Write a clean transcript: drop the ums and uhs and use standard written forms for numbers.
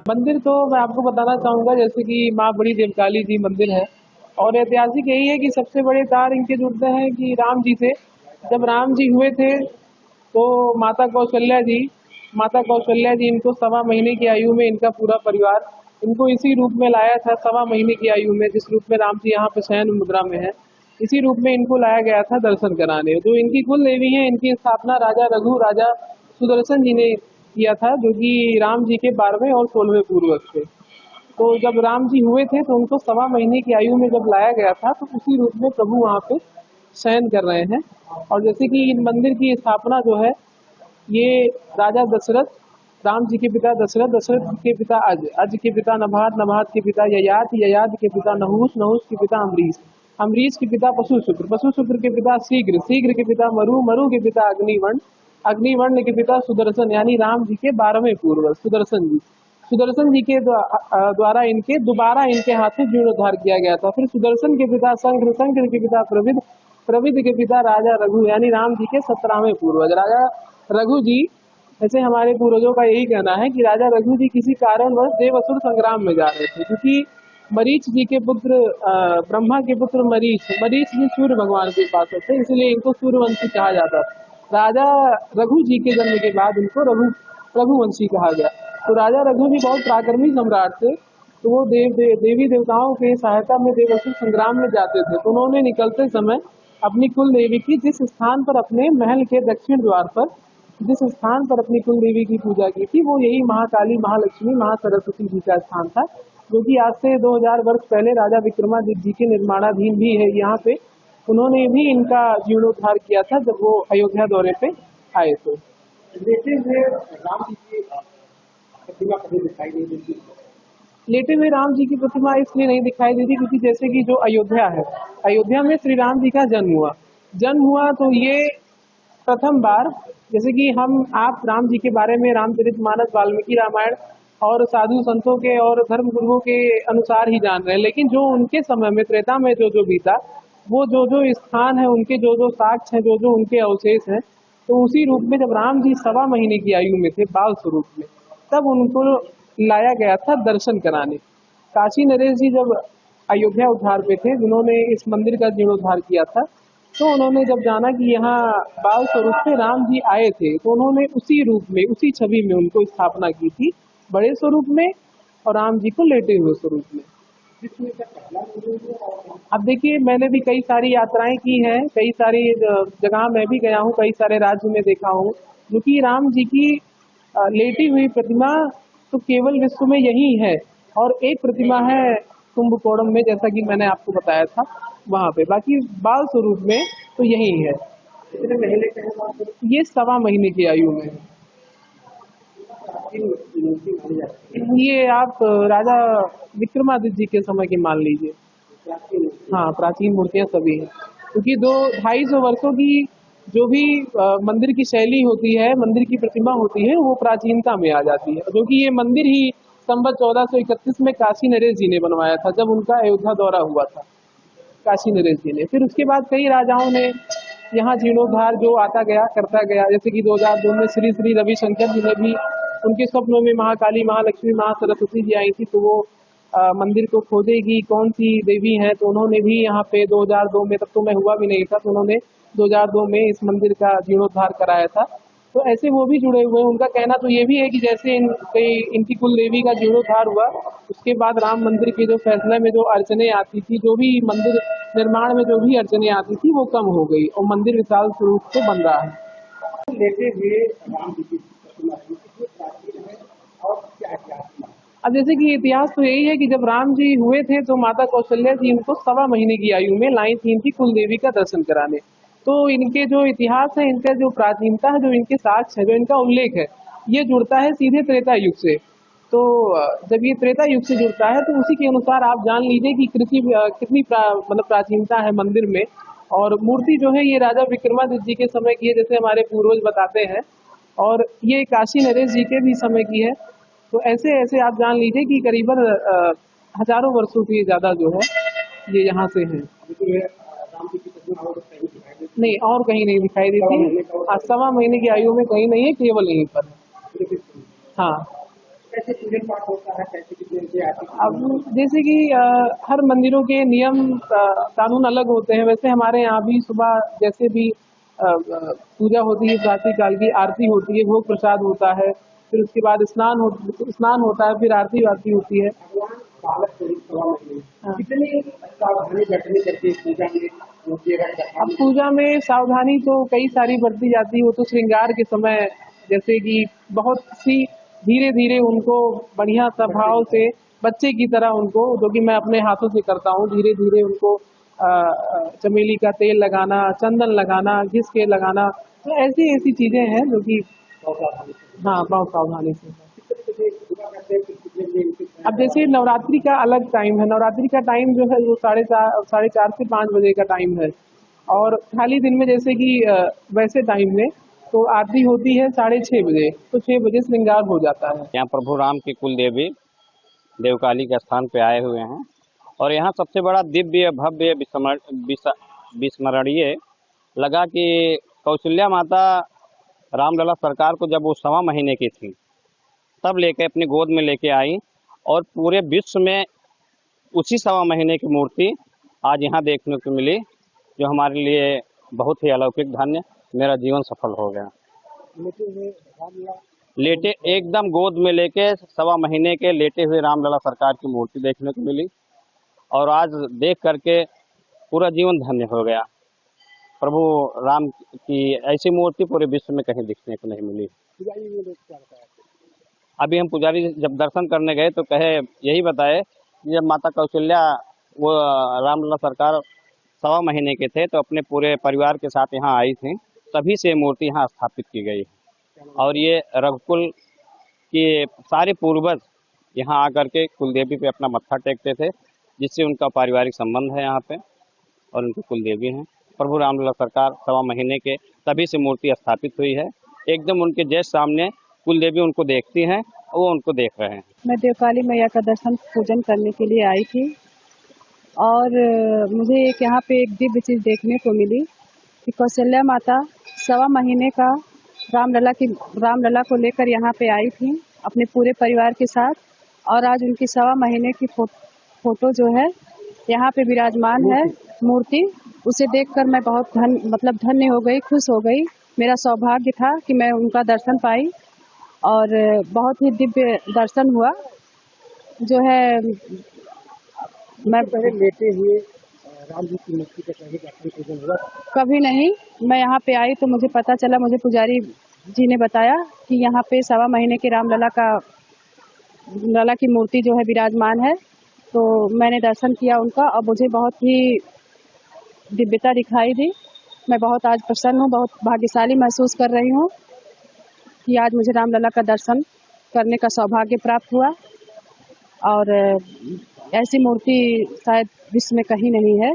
मंदिर तो मैं आपको बताना चाहूँगा, जैसे कि माँ बड़ी देवकाली जी मंदिर है। और ऐतिहासिक यही है कि सबसे बड़े तार इनके जुड़ते हैं कि राम जी से, जब राम जी हुए थे तो माता कौशल्या जी इनको 1.25 महीने की आयु में इनका पूरा परिवार इनको इसी रूप में लाया था। 1.25 महीने की आयु में जिस रूप में राम जी यहाँ पे शयन मुद्रा में है, इसी रूप में इनको लाया गया था दर्शन कराने। जो इनकी कुल देवी है, इनकी स्थापना राजा सुदर्शन जी ने किया था, जो कि राम जी के 12वें और 16वें पूर्वज थे। तो जब राम जी हुए थे तो उनको 1.25 महीने की आयु में जब लाया गया था, तो उसी रूप में प्रभु वहाँ पे शयन कर रहे हैं। और जैसे कि इन मंदिर की स्थापना जो है, ये राजा दशरथ, राम जी के पिता दशरथ, दशरथ के पिता अज, अज के पिता नभात, नभात के पिता ययाति, ययाति के पिता नहुस, नहुस के पिता अम्बरीश, अम्बरीश के पिता पशुशुक्र, पशुशुक्र के पिता शीघ्र, शीघ्र के पिता मरु, मरु के पिता अग्निवर्ण, अग्निवर्ण के पिता सुदर्शन, यानी राम जी के 12वें पूर्वज सुदर्शन जी। सुदर्शन जी के द्वारा इनके दोबारा इनके हाथ से जीर्णोद्धार किया गया था। फिर सुदर्शन के पिता शंकर, शंकर के पिता प्रविध, प्रविध के पिता राजा रघु, यानी राम जी के 17वें पूर्वज राजा रघु जी। ऐसे हमारे पूर्वजों का यही कहना है कि राजा रघु जी किसी कारणवश देवासुर संग्राम में जा रहे थे, क्योंकि मरीच जी के पुत्र ब्रह्मा के पुत्र मरीच, मरीच जी सूर्य भगवान के पास थे, इसलिए इनको सूर्यवंशी कहा जाता था। राजा रघु जी के जन्म के बाद इनको रघुवंशी कहा गया। तो राजा रघु जी बहुत पराक्रमी सम्राट थे। तो वो देवी देवताओं के सहायता में देवासुर संग्राम में जाते थे। तो उन्होंने निकलते समय अपनी कुल देवी की जिस स्थान पर अपने महल के दक्षिण द्वार पर जिस स्थान पर अपनी कुल देवी की पूजा की थी, वो यही महाकाली, महालक्ष्मी, महासरस्वती जी का स्थान था, जो कि आज से 2000 वर्ष पहले राजा विक्रमादित्य जी के निर्माणाधीन भी है। यहाँ पे उन्होंने भी इनका जीर्णोद्धार किया था जब वो अयोध्या दौरे पे आए थे। लेटे हुए राम जी की प्रतिमा कभी दिखाई नहीं देती। लेटे हुए राम जी की प्रतिमा इसलिए नहीं दिखाई देती क्योंकि जैसे कि जो अयोध्या है, अयोध्या में श्री राम जी का जन्म हुआ तो ये प्रथम बार, जैसे कि हम आप राम जी के बारे में रामचरितमानस, वाल्मीकि रामायण और साधु संतों के और धर्म गुरुओं के अनुसार ही जान रहे हैं, लेकिन जो उनके समय में त्रेता में जो जो बीता, वो जो जो स्थान है, उनके जो जो साक्ष्य हैं, जो जो उनके अवशेष हैं, तो उसी रूप में जब राम जी 1.25 महीने की आयु में थे, बाल स्वरूप में, तब उनको लाया गया था दर्शन कराने। काशी नरेश जी जब अयोध्या उद्धार पे थे, जिन्होंने इस मंदिर का जीर्णोद्धार किया था, तो उन्होंने जब जाना कि यहाँ बाल स्वरूप में राम जी आए थे, तो उन्होंने उसी रूप में, उसी छवि में उनको स्थापना की थी, बड़े स्वरूप में और राम जी को लेटे हुए स्वरूप में। अब देखिए, मैंने भी कई सारी यात्राएं की हैं, कई सारी जगह मैं भी गया हूँ, कई सारे राज्य में देखा हूँ, जो कि राम जी की लेटी हुई प्रतिमा तो केवल विश्व में यही है। और एक प्रतिमा है कुंभकोणम में, जैसा कि मैंने आपको बताया था, वहां पे। बाकी बाल स्वरूप में तो यही है। कितने महीने के हैं? ये 1.25 महीने की आयु में है। मूर्ति मानी जाती है। ये आप राजा विक्रमादित्य जी के समय की मान लीजिए। हाँ, प्राचीन मूर्तियां सभी हैं, क्योंकि 200-250 वर्षों की जो भी मंदिर की शैली होती है, मंदिर की प्रतिमा होती है, वो प्राचीनता में आ जाती है। क्योंकि ये मंदिर ही संवत 1431 में काशी नरेश जी ने बनवाया था, जब उनका अयोध्या दौरा हुआ था काशी नरेश जी ने। फिर उसके बाद कई राजाओं ने यहाँ जीर्णोद्धार जो आता गया करता गया, जैसे कि 2002 में श्री श्री रविशंकर जी ने भी, उनके स्वप्नों में महाकाली, महालक्ष्मी, महासरस्वती जी आई थी, तो वो मंदिर को खोदेगी कौन सी देवी है, तो उन्होंने भी यहाँ पे 2002 में, तब तो मैं हुआ भी नहीं था, तो उन्होंने 2002 में इस मंदिर का जीर्णोद्धार कराया था। तो ऐसे वो भी जुड़े हुए हैं। उनका कहना तो ये भी है कि जैसे इनकी कुल देवी का जीर्णोद्धार हुआ, उसके बाद राम मंदिर के जो फैसले में जो अड़चने आती थी, जो भी मंदिर निर्माण में जो भी अड़चने आती थी, वो कम हो गई और मंदिर विशाल स्वरूप से बन रहा है। लेटे हुए राम जी की प्रतिमा कितनी प्राचीन है और क्या इतिहास है? अब जैसे कि इतिहास तो यही है कि जब राम जी हुए थे तो माता कौशल्या जी इनको 1.25 महीने की आयु में लाई थी इनकी कुल देवी का दर्शन कराने। तो इनके जो इतिहास है, इनका जो प्राचीनता है, जो इनके साक्ष्य है, जो इनका उल्लेख है, ये जुड़ता है सीधे त्रेता युग से। तो जब ये त्रेता युग से जुड़ता है, तो उसी के अनुसार आप जान लीजिए कि कितनी मतलब प्राचीनता है मंदिर में। और मूर्ति जो है ये राजा विक्रमादित्य जी के समय की है, जैसे हमारे पूर्वज बताते हैं, और ये काशी नरेश जी के भी समय की है। तो ऐसे ऐसे आप जान लीजिए कि करीबन हजारों वर्षों से ज्यादा जो है ये यहाँ से है। राम जी की प्रतिमा और कहीं दिखाई देती नहीं, और कहीं नहीं दिखाई देती। 1.25 महीने की आयु में कहीं नहीं है, केवल यहीं पर है। है। हाँ, कैसे पूजन पाठ होता है, कैसे कितने बजे आती है? अब जैसे कि हर मंदिरों के नियम कानून अलग होते हैं, वैसे हमारे यहाँ भी सुबह जैसे भी पूजा होती है, प्रातः काल की आरती होती है, भोग प्रसाद होता है, फिर उसके बाद स्नान होता है, फिर आरती वारती होती है। भगवान बालक स्वरूप सवा महीने हाँ। कितनी सावधानी बरतनी करके पूजा में मूर्ति रखा अब पूजा में सावधानी तो कई सारी बरती जाती है। वो तो श्रृंगार के समय जैसे कि बहुत सी धीरे धीरे उनको बढ़िया स्वभाव से बच्चे की तरह उनको, जो कि मैं अपने हाथों से करता हूँ, धीरे धीरे उनको चमेली का तेल लगाना, चंदन लगाना, घिस के लगाना, तो ऐसी ऐसी चीजें हैं जो कि हाँ बहुत सावधानी से। पूजा करते हैं, फिर कितने बजे उनके अब जैसे नवरात्रि का अलग टाइम है, नवरात्रि का टाइम जो है वो 4:30 से 5 बजे का टाइम है, और खाली दिन में जैसे कि वैसे टाइम में तो आरती होती है 6:30 बजे, तो 6 बजे श्रृंगार हो जाता है। यहाँ प्रभु राम की कुल देवी देवकाली के स्थान पे आए हुए हैं, और यहाँ सबसे बड़ा दिव्य भव्य विस्मरणीय लगा कि कौशल्या माता रामलला सरकार को जब वो 1.25 महीने की थी तब लेके अपनी गोद में लेके आई, और पूरे विश्व में उसी 1.25 महीने की मूर्ति आज यहाँ देखने को मिली, जो हमारे लिए बहुत ही अलौकिक धन्य, मेरा जीवन सफल हो गया। लेटे एकदम गोद में लेके 1.25 महीने के लेटे हुए रामलला सरकार की मूर्ति देखने को मिली, और आज देख करके पूरा जीवन धन्य हो गया। प्रभु राम की ऐसी मूर्ति पूरे विश्व में कहीं दिखने को नहीं मिली। अभी हम पुजारी जब दर्शन करने गए तो कहे यही बताए कि जब माता कौशल्या वो रामलला सरकार 1.25 महीने के थे तो अपने पूरे परिवार के साथ यहाँ आई थी, तभी से मूर्ति यहाँ स्थापित की गई, और ये रघुकुल के सारे पूर्वज यहाँ आकर के कुलदेवी पे अपना मत्था टेकते थे, जिससे उनका पारिवारिक संबंध है यहाँ पे, और उनकी कुलदेवी हैं। प्रभु रामलला सरकार 1.25 महीने के तभी से मूर्ति स्थापित हुई है, एकदम उनके जैसे सामने कुलदेवी उनको देखती हैं, वो उनको देख रहे हैं। मैं देवकाली मैया का दर्शन पूजन करने के लिए आई थी, और मुझे यहाँ पे एक दिव्य चीज़ देखने को मिली कि कौशल्या माता 1.25 महीने का रामलला को लेकर यहाँ पे आई थी अपने पूरे परिवार के साथ, और आज उनकी 1.25 महीने की फोटो जो है यहाँ पे विराजमान है मूर्ति। उसे देखकर मैं बहुत धन्य हो गई, खुश हो गई। मेरा सौभाग्य था कि मैं उनका दर्शन पाई, और बहुत ही दिव्य दर्शन हुआ। जो है मैं पहले लेटे हुए राम जी की मूर्ति का कहीं दर्शन पूजन हुआ? कभी नहीं। मैं यहाँ पे आई तो मुझे पता चला, मुझे पुजारी जी ने बताया कि यहाँ पे 1.25 महीने के लला की मूर्ति जो है विराजमान है, तो मैंने दर्शन किया उनका, और मुझे बहुत ही दिव्यता दिखाई दी। मैं बहुत आज प्रसन्न हूँ, बहुत भाग्यशाली महसूस कर रही हूँ कि आज मुझे रामलला का दर्शन करने का सौभाग्य प्राप्त हुआ, और ऐसी मूर्ति शायद विश्व में कहीं नहीं है।